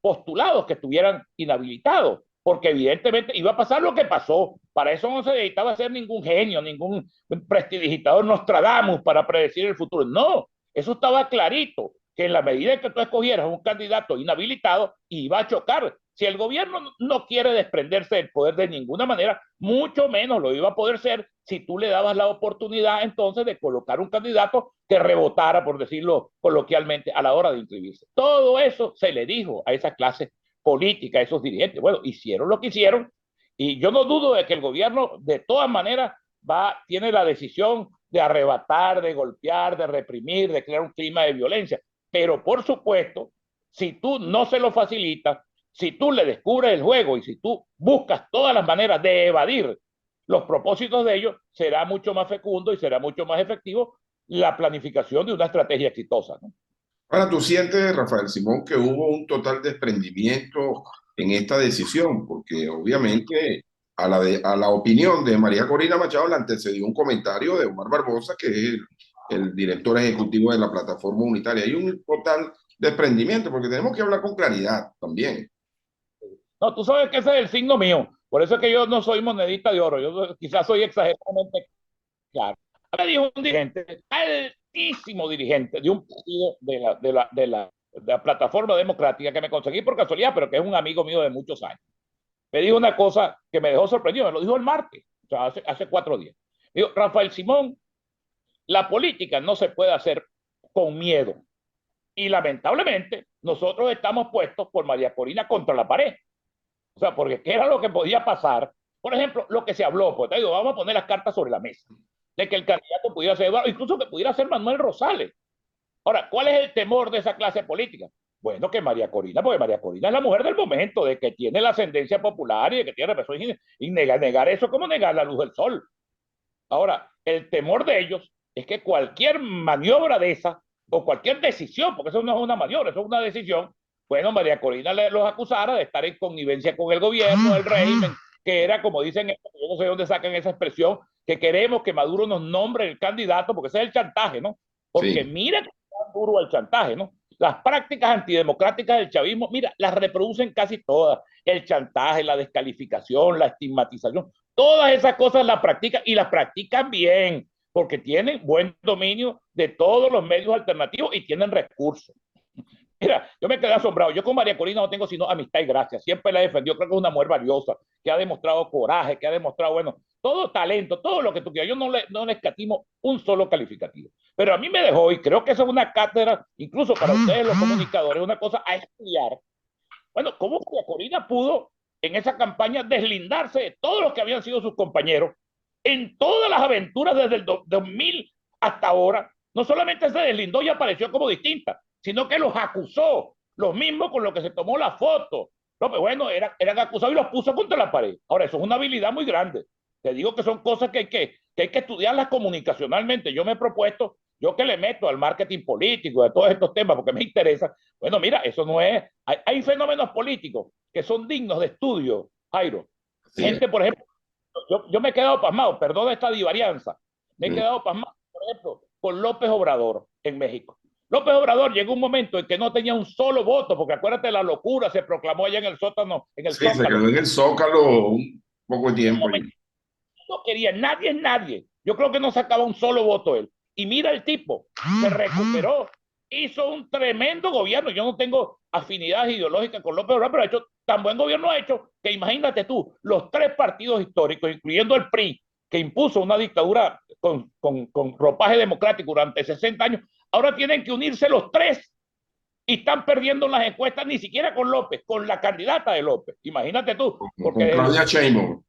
postulados que estuvieran inhabilitados? Porque evidentemente iba a pasar lo que pasó. Para eso no se necesitaba ser ningún genio, ningún prestidigitador Nostradamus para predecir el futuro. No, eso estaba clarito, que en la medida en que tú escogieras un candidato inhabilitado, iba a chocar. Si el gobierno no quiere desprenderse del poder de ninguna manera, mucho menos lo iba a poder ser si tú le dabas la oportunidad entonces de colocar un candidato que rebotara, por decirlo coloquialmente, a la hora de inscribirse. Todo eso se le dijo a esa clase política, a esos dirigentes. Bueno, hicieron lo que hicieron y yo no dudo de que el gobierno de todas maneras tiene la decisión de arrebatar, de golpear, de reprimir, de crear un clima de violencia. Pero por supuesto, si tú no se lo facilitas, si tú le descubres el juego y si tú buscas todas las maneras de evadir los propósitos de ellos, será mucho más fecundo y será mucho más efectivo la planificación de una estrategia exitosa, ¿no? Ahora, ¿tú sientes, Rafael Simón, que hubo un total desprendimiento en esta decisión? Porque obviamente a la opinión de María Corina Machado le antecedió un comentario de Omar Barbosa, que es el director ejecutivo de la plataforma unitaria. Hay un total desprendimiento, porque tenemos que hablar con claridad también. No, tú sabes que ese es el signo mío. Por eso es que yo no soy monedita de oro. Yo quizás soy exageradamente claro. Me dijo un dirigente, altísimo dirigente de un partido de la plataforma democrática que me conseguí por casualidad, pero que es un amigo mío de muchos años. Me dijo una cosa que me dejó sorprendido. Me lo dijo el martes, o sea, hace 4 días. Me dijo, Rafael Simón, la política no se puede hacer con miedo. Y lamentablemente, nosotros estamos puestos por María Corina contra la pared. O sea, porque ¿qué era lo que podía pasar? Por ejemplo, lo que se habló, pues te digo, vamos a poner las cartas sobre la mesa, de que el candidato pudiera ser Eduardo, incluso que pudiera ser Manuel Rosales. Ahora, ¿cuál es el temor de esa clase política? Bueno, que María Corina, porque María Corina es la mujer del momento, de que tiene la ascendencia popular y de que tiene represión, y negar eso como negar la luz del sol. Ahora, el temor de ellos es que cualquier maniobra de esa, o cualquier decisión, porque eso no es una maniobra, eso es una decisión, bueno, María Corina los acusara de estar en connivencia con el gobierno, el régimen, que era, como dicen, yo no sé de dónde sacan esa expresión, que queremos que Maduro nos nombre el candidato, porque ese es el chantaje, ¿no? Porque Sí. mira que es duro el chantaje, ¿no? Las prácticas antidemocráticas del chavismo, mira, las reproducen casi todas. El chantaje, la descalificación, la estigmatización, todas esas cosas las practican y las practican bien, porque tienen buen dominio de todos los medios alternativos y tienen recursos. Mira, yo me quedé asombrado. Yo con María Corina no tengo sino amistad y gracia. Siempre la he defendido. Creo que es una mujer valiosa, que ha demostrado coraje, que ha demostrado, bueno, todo talento, todo lo que tú quieras. Yo no le escatimo un solo calificativo. Pero a mí me dejó, y creo que eso es una cátedra, incluso para ustedes los comunicadores, una cosa a estudiar. Bueno, ¿cómo María Corina pudo en esa campaña deslindarse de todos los que habían sido sus compañeros en todas las aventuras desde el 2000 hasta ahora? No solamente se deslindó y apareció como distinta, sino que los acusó, los mismos con los que se tomó la foto. No, pero bueno, eran acusados y los puso contra la pared. Ahora, eso es una habilidad muy grande. Te digo que son cosas que hay que estudiarlas comunicacionalmente. Yo me he propuesto, yo que le meto al marketing político, de todos estos temas, porque me interesa, bueno, mira, eso no es, hay fenómenos políticos que son dignos de estudio, Jairo. Sí. Gente, por ejemplo, yo me he quedado pasmado, perdón esta divarianza, me he Mm. quedado pasmado, por ejemplo, con López Obrador en México. López Obrador llegó un momento en que no tenía un solo voto, porque acuérdate la locura, se proclamó allá en el sótano, en el Sí, se Zócalo. quedó en el Zócalo un poco de Un tiempo. momento, no quería, nadie es nadie. Yo creo que no sacaba un solo voto él. Y mira el tipo, se recuperó, hizo un tremendo gobierno. Yo no tengo afinidades ideológicas con López Obrador, pero ha hecho tan buen gobierno ha hecho que imagínate tú, los tres partidos históricos, incluyendo el PRI, que impuso una dictadura con ropaje democrático durante 60 años, ahora tienen que unirse los tres y están perdiendo las encuestas ni siquiera con López, con la candidata de López. Imagínate tú, Con porque Claudia Sheinbaum.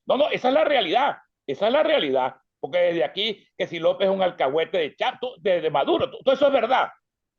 no, no, esa es la realidad, esa es la realidad, porque desde aquí, que si López es un alcahuete de Chato, de Maduro, todo eso es verdad,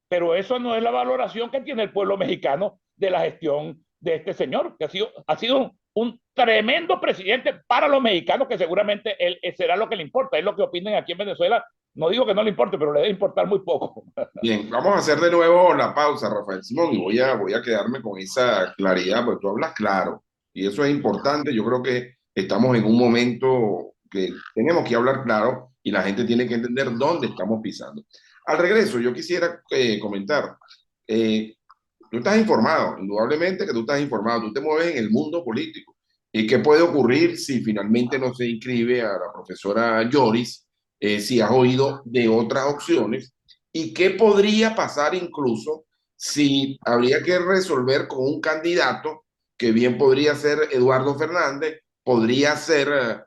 pero eso no es la valoración que tiene el pueblo mexicano de la gestión de este señor, que ha sido un tremendo presidente para los mexicanos, que seguramente él será lo que le importa, es lo que opinen aquí en Venezuela, no digo que no le importe, pero le debe importar muy poco. Bien, vamos a hacer de nuevo la pausa, Rafael Simón, y voy a quedarme con esa claridad, porque tú hablas claro, y eso es importante. Yo creo que estamos en un momento que tenemos que hablar claro y la gente tiene que entender dónde estamos pisando. Al regreso, yo quisiera comentar, eh, tú estás informado, indudablemente que tú estás informado, tú te mueves en el mundo político. ¿Y qué puede ocurrir si finalmente no se inscribe a la profesora Lloris? Si has oído de otras opciones. ¿Y qué podría pasar incluso si habría que resolver con un candidato que bien podría ser Eduardo Fernández, podría ser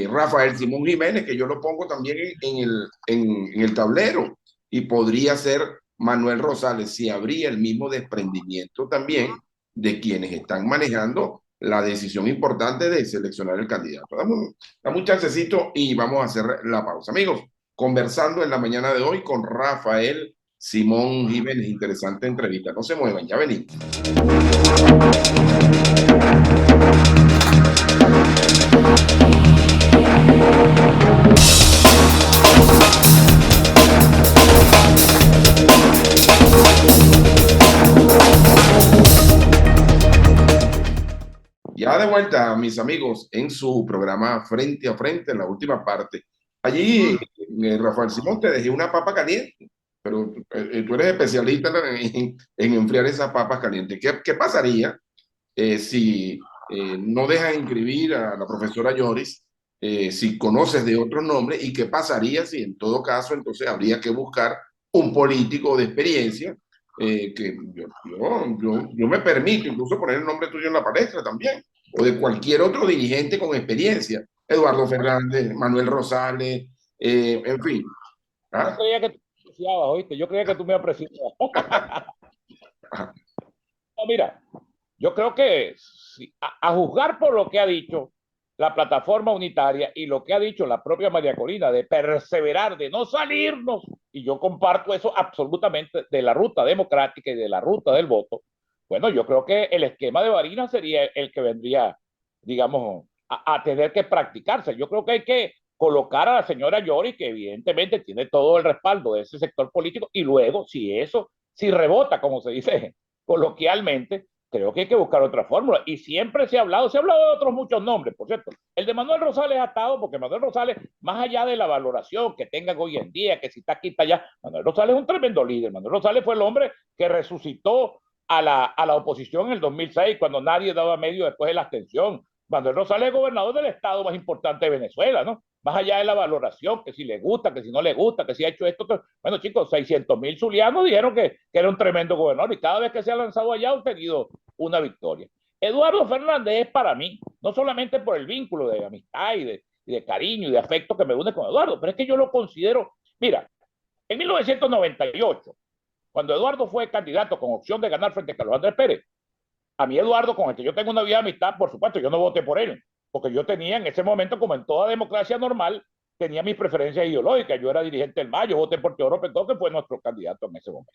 Rafael Simón Jiménez, que yo lo pongo también en el tablero, y podría ser Manuel Rosales, si habría el mismo desprendimiento también de quienes están manejando la decisión importante de seleccionar el candidato? Dame un chancecito y vamos a hacer la pausa. Amigos, conversando en la mañana de hoy con Rafael Simón Jiménez. Interesante entrevista. No se muevan, ya venimos. Ya de vuelta, mis amigos, en su programa Frente a Frente, en la última parte. Allí, Rafael Simón, te dejé una papa caliente, pero tú eres especialista en enfriar esas papas calientes. ¿Qué pasaría si no dejas inscribir a la profesora Lloris, si conoces de otros nombres? ¿Y qué pasaría si en todo caso entonces habría que buscar un político de experiencia? Que yo me permito incluso poner el nombre tuyo en la palestra también, o de cualquier otro dirigente con experiencia, Eduardo Fernández, Manuel Rosales, en fin. Yo ¿Ah? creía que tú me apreciabas, ¿oíste? Yo creía que tú me apreciabas. No, mira, yo creo que a juzgar por lo que ha dicho la plataforma unitaria y lo que ha dicho la propia María Corina de perseverar, de no salirnos, y yo comparto eso absolutamente, de la ruta democrática y de la ruta del voto, bueno, yo creo que el esquema de Barinas sería el que vendría, digamos, a tener que practicarse. Yo creo que hay que colocar a la señora Yori, que evidentemente tiene todo el respaldo de ese sector político, y luego, si rebota, como se dice coloquialmente, creo que hay que buscar otra fórmula. Y siempre se ha hablado de otros muchos nombres, por cierto. El de Manuel Rosales ha estado, porque Manuel Rosales, más allá de la valoración que tengan hoy en día, que si está aquí, está allá, Manuel Rosales es un tremendo líder. Manuel Rosales fue el hombre que resucitó a la oposición en el 2006, cuando nadie daba medio después de la abstención. Manuel Rosales es gobernador del estado más importante de Venezuela, ¿no? Más allá de la valoración, que si le gusta, que si no le gusta, que si ha hecho esto. Bueno, chicos, 600,000 zulianos dijeron que era un tremendo gobernador y cada vez que se ha lanzado allá ha obtenido una victoria. Eduardo Fernández es para mí, no solamente por el vínculo de amistad y de cariño y de afecto que me une con Eduardo, pero es que yo lo considero, mira, en 1998, cuando Eduardo fue candidato con opción de ganar frente a Carlos Andrés Pérez, a mí Eduardo, con el que yo tengo una vieja amistad, por supuesto, yo no voté por él, porque yo tenía en ese momento, como en toda democracia normal, tenía mis preferencias ideológicas. Yo era dirigente del MAS, yo voté por Teodoro Petó, que fue nuestro candidato en ese momento.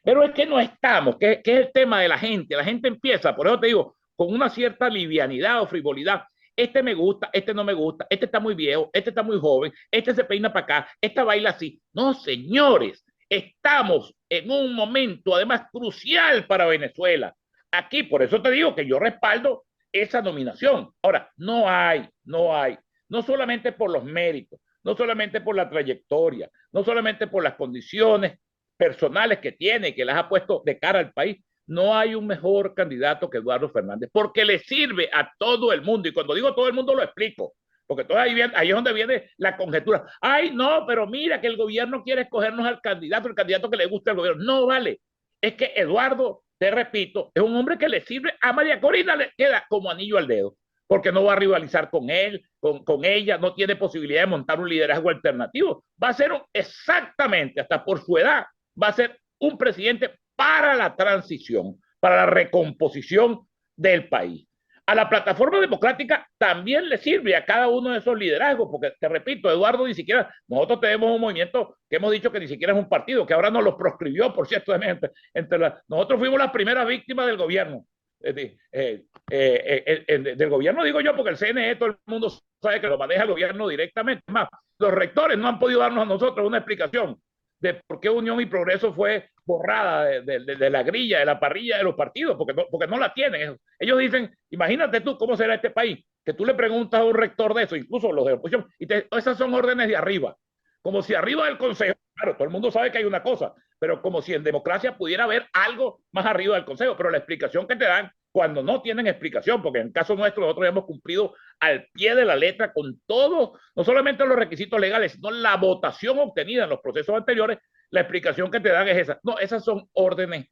Pero es que no estamos, que es el tema de la gente. La gente empieza, por eso te digo, con una cierta livianidad o frivolidad. este me gusta, este no me gusta, este está muy viejo, este está muy joven, este se peina para acá, esta baila así. No, señores, estamos en un momento además crucial para Venezuela. Aquí, por eso te digo que yo respaldo esa nominación. Ahora, no solamente por los méritos, no solamente por la trayectoria, no solamente por las condiciones personales que tiene y que las ha puesto de cara al país, no hay un mejor candidato que Eduardo Fernández, porque le sirve a todo el mundo. Y cuando digo todo el mundo lo explico, porque todo ahí es donde viene la conjetura. Ay, no, pero mira que el gobierno quiere escogernos al candidato, el candidato que le gusta al gobierno. No vale. Es que Eduardo, te repito, es un hombre que le sirve a María Corina, le queda como anillo al dedo, porque no va a rivalizar con él, con ella, no tiene posibilidad de montar un liderazgo alternativo. Va a ser exactamente, hasta por su edad, va a ser un presidente para la transición, para la recomposición del país. A la plataforma democrática también le sirve a cada uno de esos liderazgos, porque te repito, Eduardo, ni siquiera, nosotros tenemos un movimiento que hemos dicho que ni siquiera es un partido, que ahora nos lo proscribió, por cierto, nosotros fuimos las primeras víctimas del gobierno. Del gobierno digo yo, porque el CNE todo el mundo sabe que lo maneja el gobierno directamente. Más, los rectores no han podido darnos a nosotros una explicación de por qué Unión y Progreso fue borrada de la grilla, de la parrilla de los partidos, porque no la tienen. Ellos dicen, imagínate tú cómo será este país, que tú le preguntas a un rector de eso, incluso los de oposición, y esas son órdenes de arriba, como si arriba del Consejo, claro, todo el mundo sabe que hay una cosa, pero como si en democracia pudiera haber algo más arriba del Consejo, pero la explicación que te dan cuando no tienen explicación, porque en el caso nuestro nosotros hemos cumplido al pie de la letra con todos, no solamente los requisitos legales, sino la votación obtenida en los procesos anteriores, la explicación que te dan es esa. No, esas son órdenes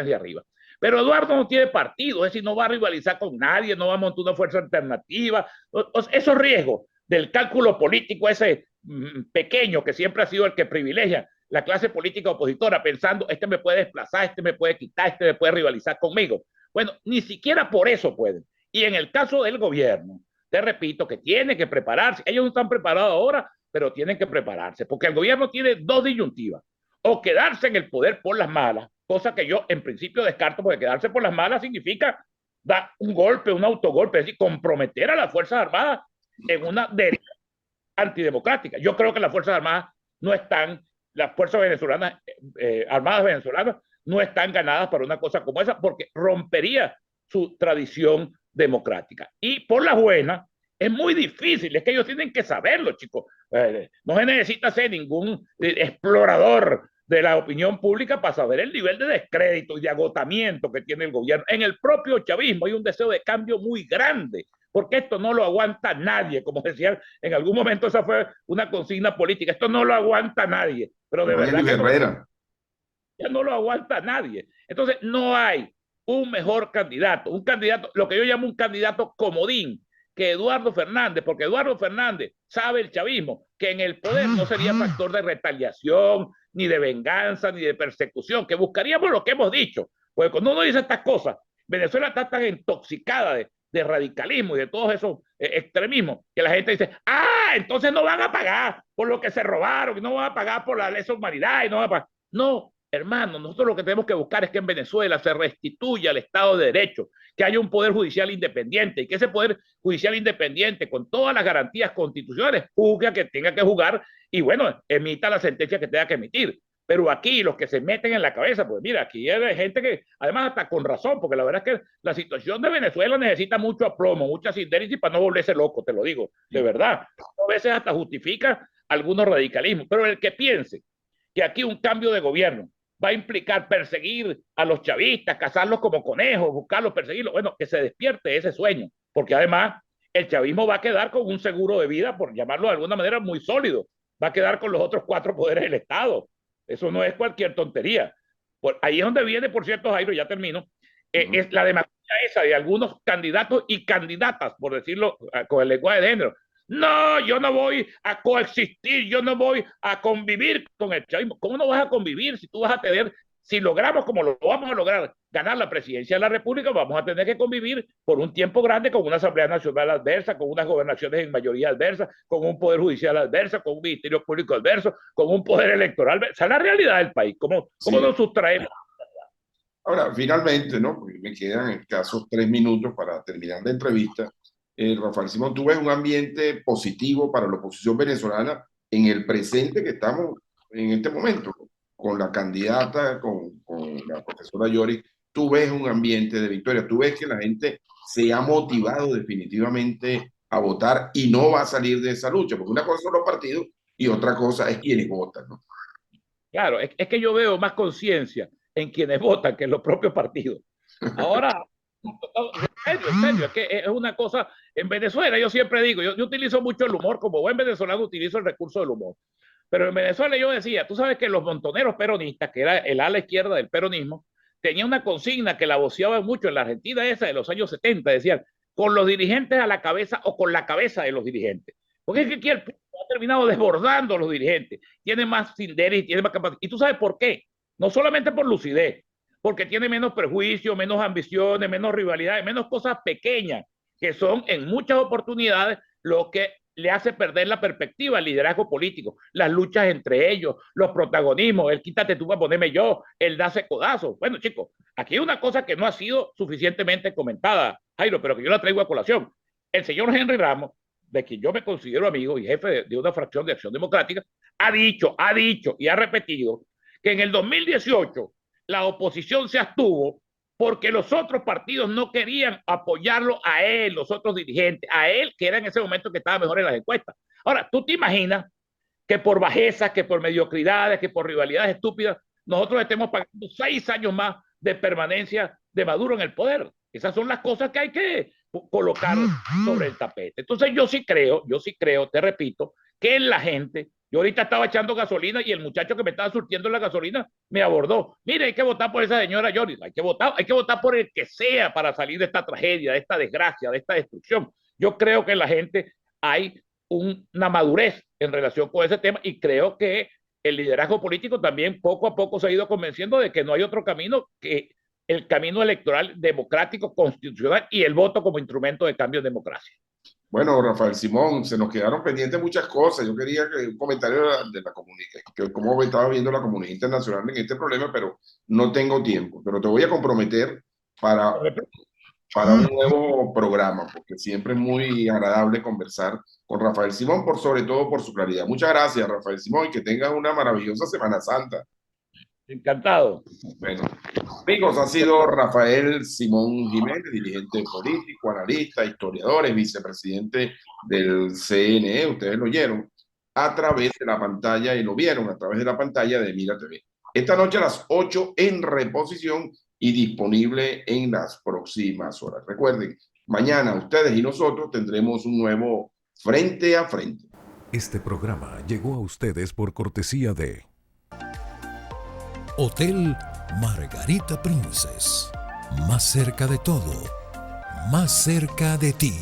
de arriba. Pero Eduardo no tiene partido, es decir, no va a rivalizar con nadie, no va a montar una fuerza alternativa. Esos riesgos del cálculo político ese pequeño que siempre ha sido el que privilegia la clase política opositora, pensando, este me puede desplazar, este me puede quitar, este me puede rivalizar conmigo. Bueno, ni siquiera por eso pueden. Y en el caso del gobierno, te repito que tiene que prepararse. Ellos no están preparados ahora, pero tienen que prepararse, porque el gobierno tiene dos disyuntivas. O quedarse en el poder por las malas, cosa que yo en principio descarto, porque quedarse por las malas significa dar un golpe, un autogolpe, es decir, comprometer a las Fuerzas Armadas en una deriva antidemocrática. Yo creo que las Fuerzas Armadas no están, las Fuerzas venezolanas, Armadas venezolanas, no están ganadas para una cosa como esa, porque rompería su tradición democrática. Y por la buena, es muy difícil, es que ellos tienen que saberlo, chicos. No se necesita ser ningún explorador de la opinión pública para saber el nivel de descrédito y de agotamiento que tiene el gobierno. En el propio chavismo hay un deseo de cambio muy grande, porque esto no lo aguanta nadie, como decía en algún momento, esa fue una consigna política, esto no lo aguanta nadie, pero de verdad que ya no lo aguanta nadie. Entonces no hay un mejor candidato, lo que yo llamo un candidato comodín, que Eduardo Fernández, porque Eduardo Fernández sabe el chavismo, que en el poder no sería factor de retaliación, ni de venganza, ni de persecución, que buscaríamos lo que hemos dicho. Porque cuando uno dice estas cosas, Venezuela está tan intoxicada de radicalismo y de todos esos extremismos, que la gente dice, entonces no van a pagar por lo que se robaron, y no van a pagar por la lesa humanidad, y no van a pagar. No, hermano, nosotros lo que tenemos que buscar es que en Venezuela se restituya el Estado de Derecho, que haya un poder judicial independiente y que ese poder judicial independiente, con todas las garantías constitucionales, juzgue a que tenga que jugar y, bueno, emita la sentencia que tenga que emitir. Pero aquí los que se meten en la cabeza, pues mira, aquí hay gente que, además hasta con razón, porque la verdad es que la situación de Venezuela necesita mucho aplomo, mucha sindéresis para no volverse loco, te lo digo, de verdad. A veces hasta justifica algunos radicalismos, pero el que piense que aquí un cambio de gobierno va a implicar perseguir a los chavistas, cazarlos como conejos, buscarlos, perseguirlos, bueno, que se despierte ese sueño, porque además el chavismo va a quedar con un seguro de vida, por llamarlo de alguna manera, muy sólido, va a quedar con los otros 4 poderes del Estado. Eso no es cualquier tontería. Ahí es donde viene, por cierto, Jairo, ya termino, es la demagogia esa de algunos candidatos y candidatas, por decirlo con el lenguaje de género. No, yo no voy a coexistir, yo no voy a convivir con el chavismo. ¿Cómo no vas a convivir si tú vas a tener, si logramos, como lo vamos a lograr, ganar la presidencia de la República, vamos a tener que convivir por un tiempo grande con una Asamblea Nacional adversa, con unas gobernaciones en mayoría adversa, con un Poder Judicial adverso, con un Ministerio Público adverso, con un Poder Electoral adverso? Esa es la realidad del país. ¿Cómo nos sustraemos? Ahora, finalmente, ¿no? Porque me quedan escasos 3 minutos para terminar la entrevista. Rafael Simón, ¿tú ves un ambiente positivo para la oposición venezolana en el presente que estamos en este momento? Con la candidata, con la profesora Yori, ¿tú ves un ambiente de victoria? ¿Tú ves que la gente se ha motivado definitivamente a votar y no va a salir de esa lucha? Porque una cosa son los partidos y otra cosa es quienes votan, ¿no? Claro, es que yo veo más conciencia en quienes votan que en los propios partidos. Ahora, en serio, es que es una cosa, en Venezuela yo siempre digo, yo utilizo mucho el humor, como buen venezolano utilizo el recurso del humor, pero en Venezuela yo decía, tú sabes que los montoneros peronistas, que era el ala izquierda del peronismo, tenía una consigna que la voceaban mucho en la Argentina esa de los años 70, decían, con los dirigentes a la cabeza o con la cabeza de los dirigentes. Porque es que aquí el pueblo ha terminado desbordando a los dirigentes, tiene más sinderis, tiene más capacidad. ¿Y tú sabes por qué? No solamente por lucidez, porque tiene menos prejuicios, menos ambiciones, menos rivalidades, menos cosas pequeñas, que son en muchas oportunidades lo que le hace perder la perspectiva al liderazgo político, las luchas entre ellos, los protagonismos, el quítate tú para ponerme yo, el darse codazo. Bueno, chicos, aquí hay una cosa que no ha sido suficientemente comentada, Jairo, pero que yo la traigo a colación. El señor Henry Ramos, de quien yo me considero amigo y jefe de una fracción de Acción Democrática, ha dicho y ha repetido que en el 2018 la oposición se abstuvo porque los otros partidos no querían apoyarlo a él, los otros dirigentes, a él, que era en ese momento que estaba mejor en las encuestas. Ahora, ¿tú te imaginas que por bajezas, que por mediocridades, que por rivalidades estúpidas, nosotros estemos pagando 6 años más de permanencia de Maduro en el poder? Esas son las cosas que hay que colocar sobre el tapete. Entonces yo sí creo, te repito, que en la gente, yo ahorita estaba echando gasolina y el muchacho que me estaba surtiendo la gasolina me abordó. Mire, hay que votar por esa señora Yori, hay que votar por el que sea para salir de esta tragedia, de esta desgracia, de esta destrucción. Yo creo que en la gente hay una madurez en relación con ese tema y creo que el liderazgo político también poco a poco se ha ido convenciendo de que no hay otro camino que el camino electoral democrático, constitucional y el voto como instrumento de cambio en democracia. Bueno, Rafael Simón, se nos quedaron pendientes muchas cosas. Yo quería que un comentario de la comunidad, que cómo estaba viendo la comunidad internacional en este problema, pero no tengo tiempo. Pero te voy a comprometer para un nuevo programa, porque siempre es muy agradable conversar con Rafael Simón, sobre todo por su claridad. Muchas gracias, Rafael Simón, y que tengas una maravillosa Semana Santa. Encantado. Bueno, amigos, ha sido Rafael Simón Jiménez, dirigente político, analista, historiador, vicepresidente del CNE. Ustedes lo oyeron a través de la pantalla y lo vieron a través de la pantalla de Mira TV. Esta noche a las 8 en reposición y disponible en las próximas horas. Recuerden, mañana ustedes y nosotros tendremos un nuevo Frente a Frente. Este programa llegó a ustedes por cortesía de Hotel Margarita Princess. Más cerca de todo, más cerca de ti.